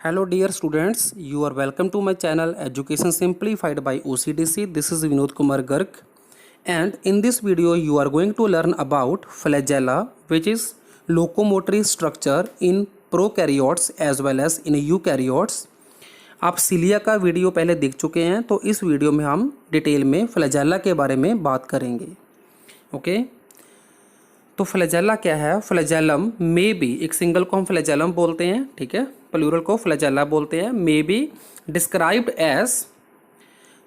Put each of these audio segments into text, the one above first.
Hello dear students, you are welcome to my channel Education Simplified by OCDC. This is Vinod Kumar Garg, and in this video you are going to learn about flagella, which is locomotory structure in prokaryotes as well as in eukaryotes. आप cilia का video पहले देख चुके हैं, तो इस video में हम डिटेल में फ्लैजेला के बारे में बात करेंगे। ओके, तो फ्लैजेला क्या है? फ्लैजेलम मे बी, एक सिंगल को हम फ्लैजेलम बोलते हैं, ठीक है, प्लूरल को फ्लैजेला बोलते हैं। May be described as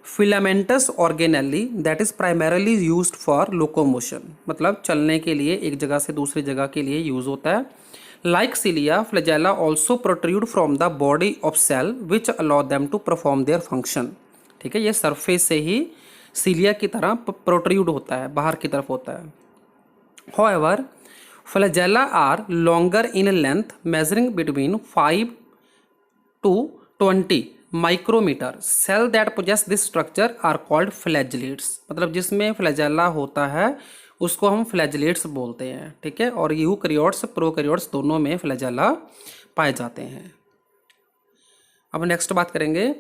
filamentous organelle that is primarily used for locomotion, मतलब चलने के लिए एक जगह से दूसरी जगह के लिए यूज होता है। Like cilia, flagella also protrude from the body of cell which allow them to perform their function. ठीक है, ये सरफेस से ही सिलिया की तरह प्रोट्रूड होता है, बाहर की तरफ होता है। However, flagella are longer in length, measuring between 5 to 20 micrometer. Cell that possess this structure are called flagellates. मतलब जिसमें फ्लैजेला होता है उसको हम फ्लैजेलेट्स बोलते हैं, ठीक है। और यूकैरियोट्स प्रोकैरियोट्स दोनों में फ्लैजेला पाए जाते हैं। अब नेक्स्ट बात करेंगे,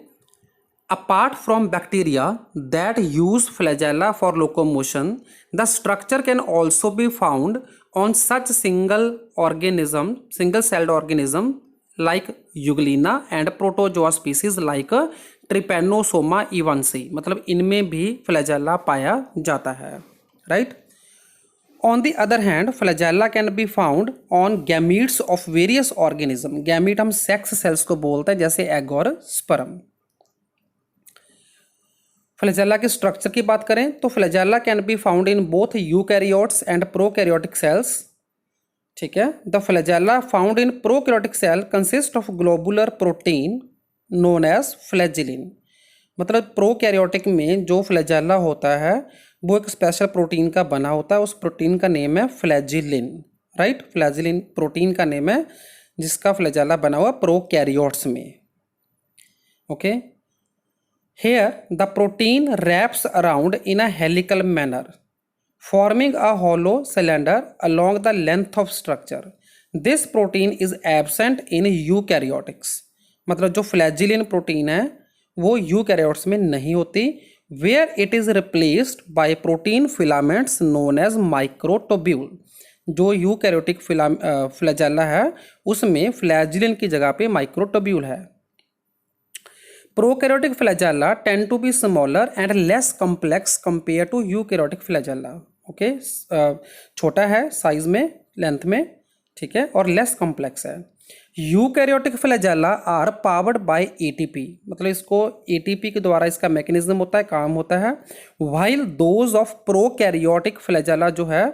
apart from bacteria that use flagella for locomotion, the structure can also be found on such single-celled organism like Euglena and protozoa species like Trypanosoma evansi. मतलब इनमें भी flagella पाया जाता है, right? On the other hand, flagella can be found on gametes of various organism. Gamete हम sex cells को बोलते हैं, जैसे egg और sperm। फ्लैजेला के स्ट्रक्चर की बात करें तो flagella can be found in both eukaryotes and prokaryotic cells. ठीक है, the flagella found in prokaryotic cell consist of globular protein known as flagellin. मतलब प्रोकैरियोटिक में जो फ्लैजेला होता है वो एक स्पेशल प्रोटीन का बना होता है, उस प्रोटीन का नेम है फ्लैजिलिन, राइट। फ्लैजिलिन प्रोटीन का नेम है जिसका फ्लैजेला बना हुआ प्रोकैरियोट्स में। Okay, here the protein wraps around in a helical manner, forming a hollow cylinder along the length of structure. This protein is absent in eukaryotics. मतलब जो flagellin protein है वो यूकैरियोट्स में नहीं होती, where it is replaced by protein filaments known as microtubule. जो eukaryotic flagella है उसमें फ्लैजिलिन की जगह पे माइक्रोटब्यूल है। Prokaryotic flagella tend to be smaller and less complex compared to eukaryotic flagella. Okay, छोटा है साइज में, लेंथ में, ठीक है, और लेस कॉम्प्लेक्स है। Eukaryotic flagella are powered by ATP, मतलब इसको एटीपी के द्वारा इसका मैकेनिज्म होता है, काम होता है। While those of prokaryotic flagella जो है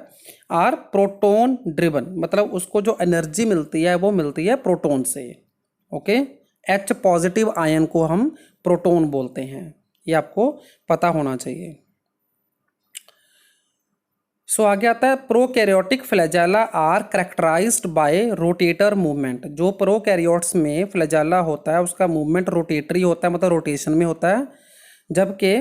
आर प्रोटोन ड्रिवन, मतलब उसको जो एनर्जी मिलती है वो मिलती है प्रोटोन से। ओके, H पॉजिटिव आयन को हम प्रोटोन बोलते हैं, ये आपको पता होना चाहिए। सो आगे आता है, prokaryotic flagella are characterized by rotator movement. जो प्रोकैरियोट्स में फ्लैजेला होता है उसका मूवमेंट रोटेटरी होता है, मतलब रोटेशन में होता है, जबकि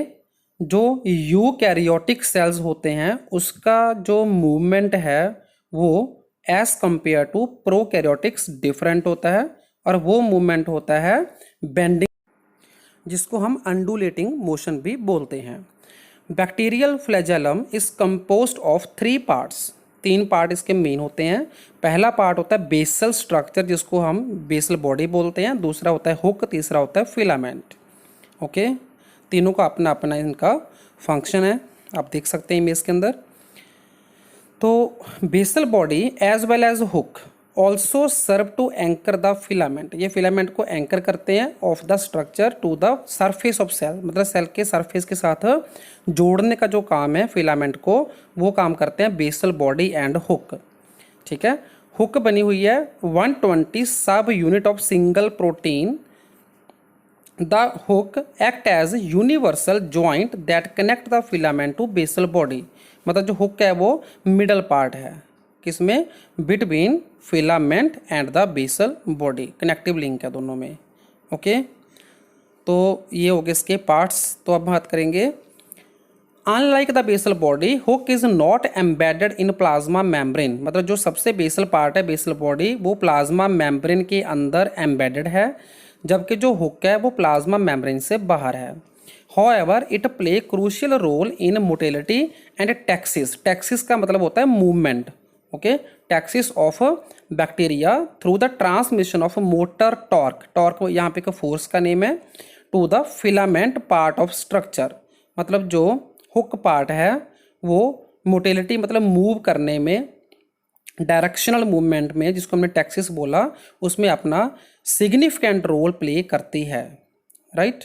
जो यूकैरियोटिक सेल्स होते हैं उसका जो मूवमेंट है वो as compare to prokaryotics different होता है, और वो मूवमेंट होता है बेंडिंग, जिसको हम अंडुलेटिंग मोशन भी बोलते हैं। Bacterial flagellum is composed of 3 parts. 3 part इसके मेन होते हैं। पहला पार्ट होता है बेसल स्ट्रक्चर, जिसको हम बेसल बॉडी बोलते हैं। दूसरा होता है हुक, तीसरा होता है फिलामेंट। ओके, तीनों का अपना अपना इनका फंक्शन है, आप देख सकते हैं इमेज के अंदर। तो basal body as well as hook also serve to anchor the filament. ये फिलामेंट को एंकर करते हैं of the structure to the surface of cell, मतलब सेल के सरफेस के साथ जोड़ने का जो काम है फिलामेंट को, वो काम करते हैं बेसल बॉडी एंड हुक। ठीक है, हुक बनी हुई है 120 subunit of single protein. The hook act as universal joint that connect the filament to basal body. मतलब जो हुक है वो मिडल पार्ट है, किसमें? Between filament and the basal body, connective link है दोनों में। ओके, तो ये हो गए इसके पार्ट्स। तो अब बात करेंगे, unlike the basal body hook is not embedded in plasma membrane. मतलब जो सबसे बेसल पार्ट है बेसल बॉडी वो प्लाज्मा मेम्ब्रेन के अंदर एम्बेडेड है, जबकि जो हुक है वो प्लाज्मा मेम्ब्रेन से बाहर है। However, it play crucial role in motility and taxis. Taxis का मतलब होता है movement, okay, taxis of bacteria through the transmission of motor torque. Torque यहाँ पे का फोर्स का नेम है, to the filament part of structure. मतलब जो हुक पार्ट है वो मोटिलिटी मतलब मूव करने में, डायरेक्शनल मूवमेंट में, जिसको हमने टैक्सिस बोला, उसमें अपना सिग्निफिकेंट रोल प्ले करती है, राइट।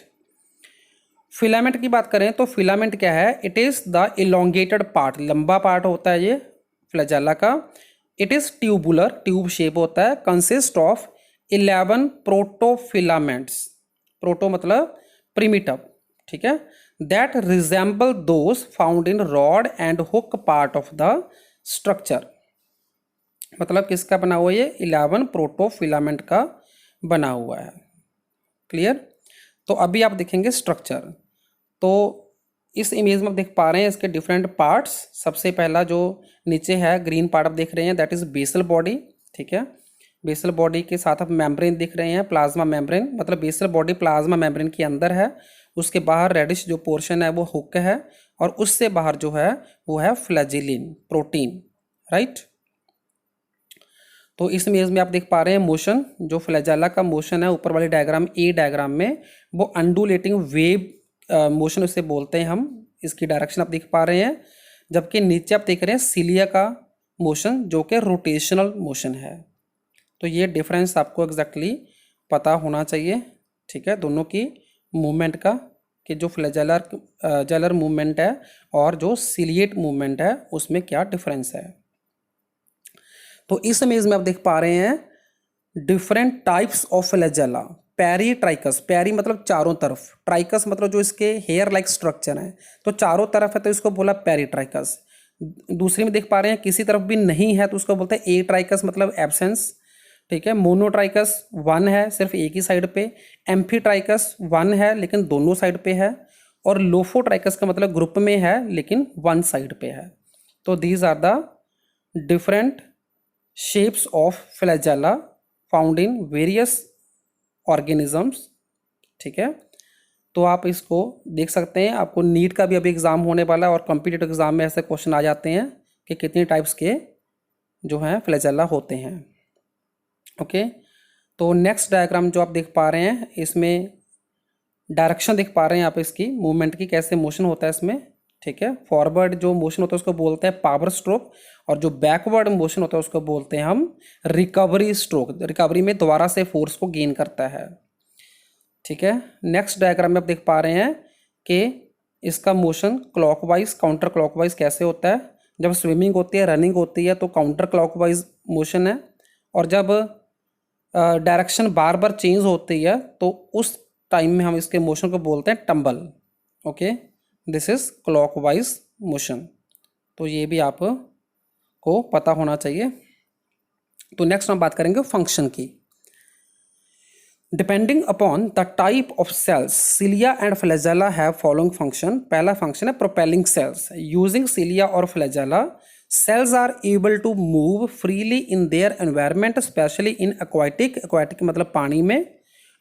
फिलामेंट की बात करें तो फिलामेंट क्या है, it is the elongated part, लंबा पार्ट होता है ये फ्लैजेला का। It is tubular, tube shape होता है, कंसिस्ट ऑफ 11 प्रोटोफिलामेंट्स। प्रोटो मतलब प्रिमिटिव, ठीक है, that resemble those found in rod and hook part of the structure. मतलब किसका बना हुआ है ये, 11 प्रोटोफिलामेंट का बना हुआ है। क्लियर। तो अभी आप देखेंगे स्ट्रक्चर। तो इस इमेज में आप देख पा रहे हैं इसके डिफरेंट पार्ट्स। सबसे पहला जो नीचे है ग्रीन पार्ट आप देख रहे हैं, दैट इज बेसल बॉडी, ठीक है। बेसल बॉडी के साथ आप मेम्ब्रेन दिख रहे हैं, प्लाज्मा मेम्ब्रेन, मतलब बेसल बॉडी प्लाज्मा मेम्ब्रेन के अंदर है, उसके बाहर रेडिश जो पोर्शन है वो हुक है, और उससे बाहर जो है वो है फ्लैजिलिन प्रोटीन, राइट। तो इस इमेज में आप देख पा रहे हैं मोशन, जो फ्लैजेला का मोशन है ऊपर वाले डायग्राम ए डायग्राम में, वो अंडुलेटिंग वेव मोशन उसे बोलते हैं हम। इसकी डायरेक्शन आप देख पा रहे हैं। जबकि नीचे आप देख रहे हैं सिलिया का मोशन, जो कि रोटेशनल मोशन है। तो ये डिफरेंस आपको एग्जैक्टली पता होना चाहिए, ठीक है, दोनों की मूवमेंट का, कि जो फ्लैजेलर मूवमेंट है और जो सिलिएट मूवमेंट है उसमें क्या डिफरेंस है। तो इस इमेज में आप देख पा रहे हैं different types of flagella. Peritrichous, peri मतलब चारों तरफ, ट्राइकस मतलब जो इसके हेयर लाइक स्ट्रक्चर है, तो चारों तरफ है तो इसको बोला पेरीट्राइकस। दूसरी में देख पा रहे हैं किसी तरफ भी नहीं है तो उसको बोलते हैं ए ट्राइकस, मतलब एब्सेंस, ठीक है। मोनोट्राइकस वन है सिर्फ एक ही साइड पे, एम्फीट्राइकस वन है लेकिन दोनों साइड पे है, और लोफोट्राइकस का मतलब ग्रुप में है लेकिन वन साइड पे है। तो these are the different shapes of flagella found in various organisms, ठीक है। तो आप इसको देख सकते हैं। आपको नीट का भी अभी एग्ज़ाम होने वाला है और कॉम्पिटिटिव एग्ज़ाम में ऐसे क्वेश्चन आ जाते हैं कि कितने टाइप्स के जो हैं फ्लैजेला होते हैं, ओके। तो नेक्स्ट डायग्राम जो आप देख पा रहे हैं, इसमें डायरेक्शन देख पा रहे हैं आप इसकी मूवमेंट की, कैसे मोशन होता है इसमें, ठीक है। फॉरवर्ड जो मोशन होता है उसको बोलते हैं पावर स्ट्रोक, और जो बैकवर्ड मोशन होता है उसको बोलते हैं हम रिकवरी स्ट्रोक। रिकवरी में दोबारा से फोर्स को गेन करता है, ठीक है। नेक्स्ट डायग्राम में आप देख पा रहे हैं कि इसका मोशन क्लॉकवाइज काउंटर क्लॉकवाइज कैसे होता है। जब स्विमिंग होती है, रनिंग होती है तो काउंटर क्लॉकवाइज मोशन है, और जब डायरेक्शन बार बार चेंज होती है तो उस टाइम में हम इसके मोशन को बोलते हैं tumble, okay. This is clockwise motion. तो ये भी आपको पता होना चाहिए। तो नेक्स्ट हम बात करेंगे फंक्शन की। Depending upon the type of cells, cilia and flagella have following function. पहला फंक्शन है प्रोपेलिंग सेल्स। यूजिंग सिलिया और flagella, cells are able to move freely in their environment, especially in aquatic मतलब पानी में,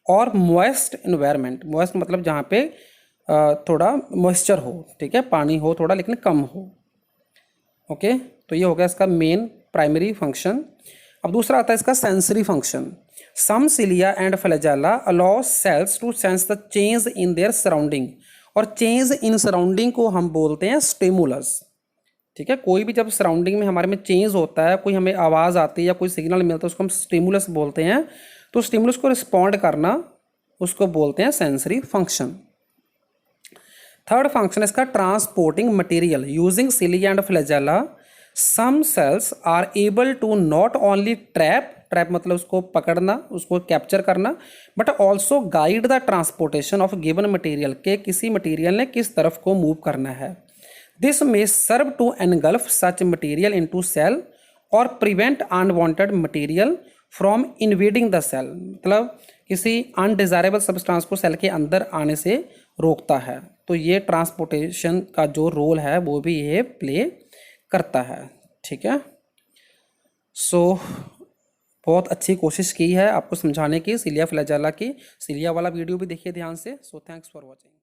और moist environment, moist मतलब जहाँ पे थोड़ा मॉइस्चर हो, ठीक है, पानी हो थोड़ा लेकिन कम हो, ओके। तो ये हो गया इसका मेन प्राइमरी फंक्शन। अब दूसरा आता है इसका sensory function. Some cilia and flagella allow cells to sense the change in their surrounding, और चेंज इन सराउंडिंग को हम बोलते हैं स्टिमुलस, ठीक है। कोई भी जब सराउंडिंग में हमारे में चेंज होता है, कोई हमें आवाज़ आती है या कोई सिग्नल मिलता है, उसको हम स्टिमुलस बोलते हैं। तो स्टिमुलस को रिस्पॉन्ड करना उसको बोलते हैं सेंसरी फंक्शन। थर्ड फंक्शन इसका transporting material. Using cilia and flagella, some cells are able to not only trap मतलब उसको पकड़ना, उसको कैप्चर करना, but also guide the transportation of given material, के किसी मटेरियल ने किस तरफ को मूव करना है। This may serve to engulf such material into cell or prevent unwanted material from invading the cell, मतलब किसी अनडिजायरेबल सब्सटेंस को सेल के अंदर आने से रोकता है। तो ये ट्रांसपोर्टेशन का जो रोल है वो भी ये प्ले करता है, ठीक है। सो बहुत अच्छी कोशिश की है आपको समझाने की सिलिया फ्लैजेला की। सिलिया वाला वीडियो भी देखिए ध्यान से। So thanks for watching.